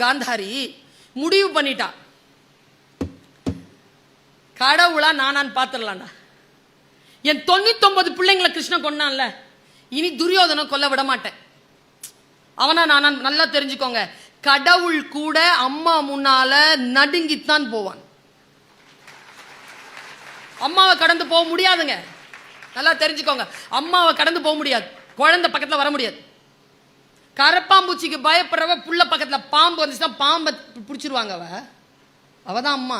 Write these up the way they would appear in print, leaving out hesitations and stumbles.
காந்தாரி முடிவு பண்ணிட்டா, கடவுளா நானான்னு பாத்துடலாம்டா. என் 99 பிள்ளைங்களை கிருஷ்ணன் கொண்டான்ல, இனி துரியோதனை கொல்ல விட மாட்டேன். அவனா நானா நல்லா தெரிஞ்சுக்கோங்க. கடவுள் கூட அம்மா முன்னால நடுங்கித்தான் போவான். அம்மாவை கடந்து போக முடியாதுங்க, நல்லா தெரிஞ்சுக்கோங்க. அம்மாவை கடந்து போக முடியாது, குழந்தை பக்கத்துல வர முடியாது. கரப்பாம்பூச்சிக்கு பயப்படுறவ புள்ள பக்கத்துல பாம்பு வந்துச்சுன்னா பாம்பை பிடிச்சிருவாங்க. அவதான் அம்மா.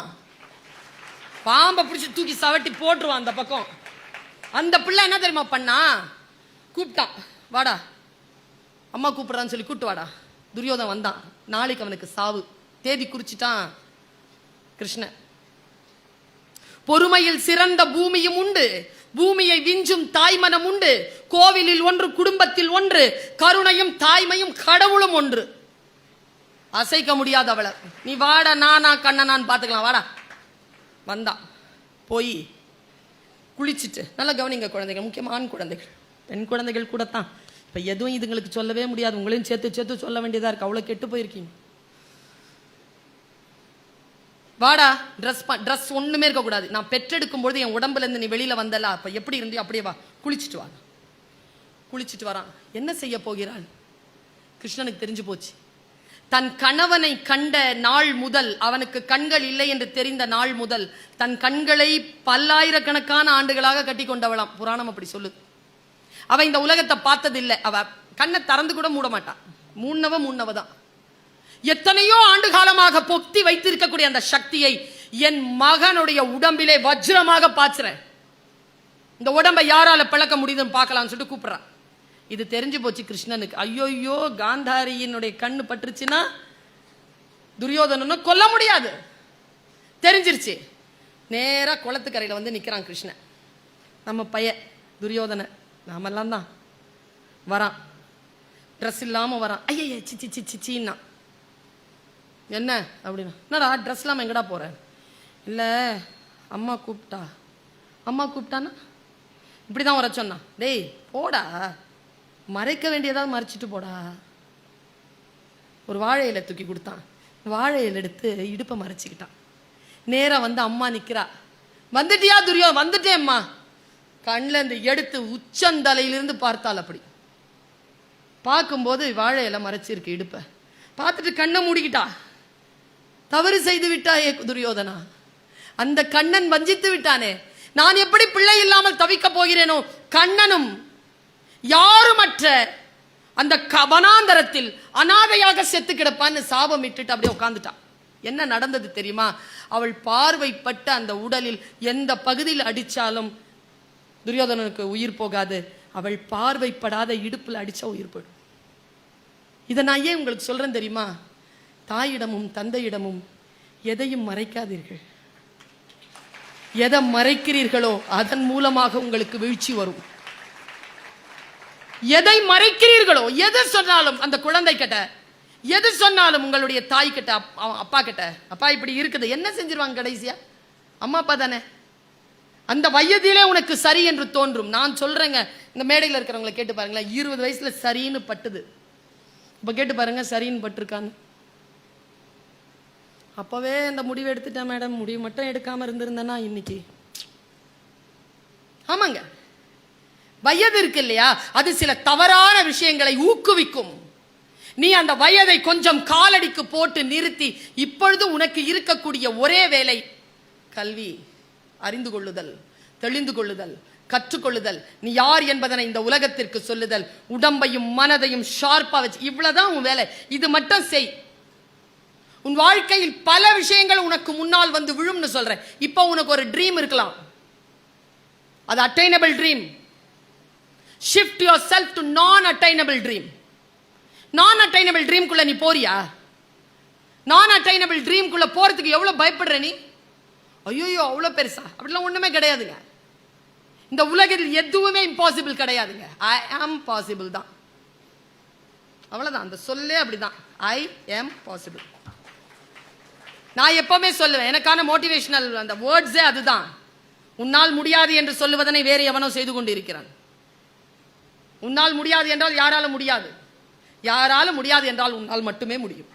பாம்பை பிடிச்சி தூக்கி சவட்டி போட்டுருவான் அந்த பக்கம். அந்த பிள்ளை என்ன தெரியுமா பண்ணா, கூப்பிட்டான், வாடா அம்மா கூப்பிடுறான்னு சொல்லி கூப்பிட்டு வாடா. துரியோதன் வந்தான். நாளைக்கு அவனுக்கு சாவு தேதி குறிச்சிட்டான் கிருஷ்ணன். பொறுமையில் சிறந்த பூமியும் உண்டு, பூமியை விஞ்சும் தாய்மனம் உண்டு. கோவிலில் ஒன்று, குடும்பத்தில் ஒன்று, கருணையும் தாய்மையும் கடவுளும் ஒன்று. அசைக்க முடியாத அவளை நீ வாடா, நானா கண்ணனான்னு பாத்துக்கலாம், வாடா. வந்தா. போய் குளிச்சுட்டு, நல்லா கவனிங்க குழந்தைகள், முக்கியமான ஆண் குழந்தைகள், பெண் குழந்தைகள் கூட தான். இப்ப எதுவும் இதுங்களுக்கு சொல்லவே முடியாது, உங்களையும் சேர்த்து சேர்த்து சொல்ல வேண்டியதா இருக்கு, அவ்வளவு கெட்டு போயிருக்கீங்க. வாடா, ட்ரெஸ் ஒண்ணுமே இருக்க கூடாது. நான் பெற்றெடுக்கும் பொழுது என் உடம்புல இருந்து நீ வெளியில வந்தல, அப்ப எப்படி இருந்தியோ அப்படியே வா, குளிச்சுட்டு வா. குளிச்சுட்டு வரான். என்ன செய்ய போகிறாள்? கிருஷ்ணனுக்கு தெரிஞ்சு போச்சு. தன் கணவனை கண்ட நாள் முதல், அவனுக்கு கண்கள் இல்லை என்று தெரிந்த நாள் முதல், தன் கண்களை பல்லாயிரக்கணக்கான ஆண்டுகளாக கட்டி கொண்டவளாம். புராணம் அப்படி சொல்லுது. அவ இந்த உலகத்தை பார்த்ததில்லை. அவ கண்ணை திறந்து கூட மூட மாட்டான். மூணவதான். எத்தனையோ ஆண்டு காலமாக பொத்தி வைத்திருக்கக்கூடிய அந்த சக்தியை என் மகனுடைய உடம்பிலே வஜ்ரமாக பாய்ச்சுறேன். இந்த உடம்பை யாரால பிளக்க முடியுதுன்னு பார்க்கலாம்னு சொல்லிட்டு கூப்பிடுறான். இது தெரிஞ்சு போச்சு கிருஷ்ணனுக்கு. ஐயோயோ, காந்தாரியினுடைய கண்ணு பட்டுருச்சுன்னா துரியோதனனை கொல்ல முடியாது தெரிஞ்சிருச்சு. நேரா குளத்துக்கரையில வந்து நிக்கிறான் கிருஷ்ணன். நம்ம பையன் துரியோதன நாமெல்லாம் தான் வரான். ட்ரெஸ் இல்லாம வரான். ஐயா சிச்சி சிச்சின்னா என்ன அப்படின்னா, என்னடா ட்ரெஸ் இல்லாம எங்கடா போற? இல்ல அம்மா கூப்பிட்டா. அம்மா கூப்பிட்டானா இப்படிதான் வர சொன்னா. டேய் போடா, மறைக்க வேண்டியதாவது மறைச்சிட்டு போடா. ஒரு வாழை இலை தூக்கி கொடுத்தான். வாழை இலை எடுத்து இடுப்பை மறைச்சிக்கிட்டான். நேரா வந்து அம்மா நிக்கிறா. வந்துட்டியா துரியோ? வந்துட்டேன் அம்மா. கண்ணில் இருந்து எடுத்து உச்சந்தலையிலிருந்து பார்த்தாள். அப்படி பார்க்கும்போது வாழை இலை மறைச்சிருக்கு இடுப்பை. பார்த்துட்டு கண்ணை மூடிக்கிட்டா. தவறு செய்து விட்டாயே துரியோதனா, அந்த கண்ணன் வஞ்சித்து விட்டானே, நான் எப்படி பிள்ளை இல்லாமல் தவிக்க போகிறேனோ, கண்ணனும் யாருமற்ற அந்த வனாந்தரத்தில் அனாதையாக செத்து கிடப்பான்னு சாபம் இட்டுட்டு அப்படியே உட்கார்ந்துட்டான். என்ன நடந்தது தெரியுமா? அவள் பார்வைப்பட்ட அந்த உடலில் எந்த பகுதியில் அடிச்சாலும் துரியோதனனுக்கு உயிர் போகாது. அவள் பார்வைப்படாத இடுப்புல அடிச்சா உயிர் போயிடும். இதை நான் ஏன் உங்களுக்கு சொல்றேன் தெரியுமா? தாயிடமும் தந்தையிடமும் எதையும் மறைக்காதீர்கள். எதை மறைக்கிறீர்களோ அதன் மூலமாக உங்களுக்கு வீழ்ச்சி வரும். எதை மறைக்கிறீர்களோ, எது சொன்னாலும் அந்த குழந்தை கிட்ட, எது சொன்னாலும் உங்களுடைய தாய் கிட்ட, அப்பா கிட்ட, அப்பா இப்படி இருக்குது, என்ன செஞ்சிருவாங்க கடைசியா? அம்மா அப்பா தானே. அந்த வயதிலே உனக்கு சரி என்று தோன்றும். நான் சொல்றேங்க, இந்த மேடையில் இருக்கிறவங்களை கேட்டு பாருங்களேன். 20 வயசுல சரின்னு பட்டுது. இப்ப கேட்டு பாருங்க சரின்னு பட்டிருக்கான்னு. அப்பவே இந்த முடிவு எடுத்துட்டேன் மேடம், முடிவு மட்டும் எடுக்காம இருந்திருந்தேன்னா இன்னைக்கு. ஆமாங்க, வயது இருக்கு இல்லையா, அது சில தவறான விஷயங்களை ஊக்குவிக்கும். நீ அந்த வயதை கொஞ்சம் காலடிக்கு போட்டு நிறுத்தி, இப்பொழுது உனக்கு இருக்கக்கூடிய ஒரே வேலை கல்வி, அறிந்து கொள்ளுதல், தெளிந்து கொள்ளுதல், கற்றுக்கொள்ளுதல், நீ யார் என்பதனை இந்த உலகத்திற்கு சொல்லுதல், உடம்பையும் மனதையும் ஷார்ப்பா வச்சு, இவ்வளவுதான் உன் வேலை. இது மட்டும் செய். உன் வாழ்க்கையில் பல விஷயங்கள் உனக்கு முன்னால் வந்து விழும்னு சொல்றேன். இப்போ உனக்கு ஒரு ட்ரீம் இருக்கலாம், அது attainable dream. Shift your self to நான் அட்டைனபிள் ட்ரீம். நான் அட்டைனபிள் ட்ரீம்குள்ள நீ போறியா? நான் அட்டைனபிள் ட்ரீம்குள்ள போறதுக்கு எவ்வளவு பயப்படுற நீ? ஐயோ அவ்வளவு பெருசா? அப்படிலாம் ஒண்ணுமே கிடையாதுங்க. இந்த உலகத்தில் எதுவுமே இம்பாசிபிள் கிடையாதுங்க. ஐ ஆம் பாசிபிள் தான், அவ்வளவுதான். அந்த சொல்லே அப்படிதான், ஐ ஆம் பாசிபிள். நான் எப்பவுமே சொல்லுவேன், எனக்கான மோட்டிவேஷனல் அந்த வேர்ட்ஸே அதுதான். உன்னால் முடியாது என்று சொல்லுவதனை வேறு எவனோ செய்து கொண்டு இருக்கிறான். உன்னால் முடியாது என்றால் யாரால முடியாது, யாரால முடியாது என்றால் உன்னால் மட்டுமே முடியும்.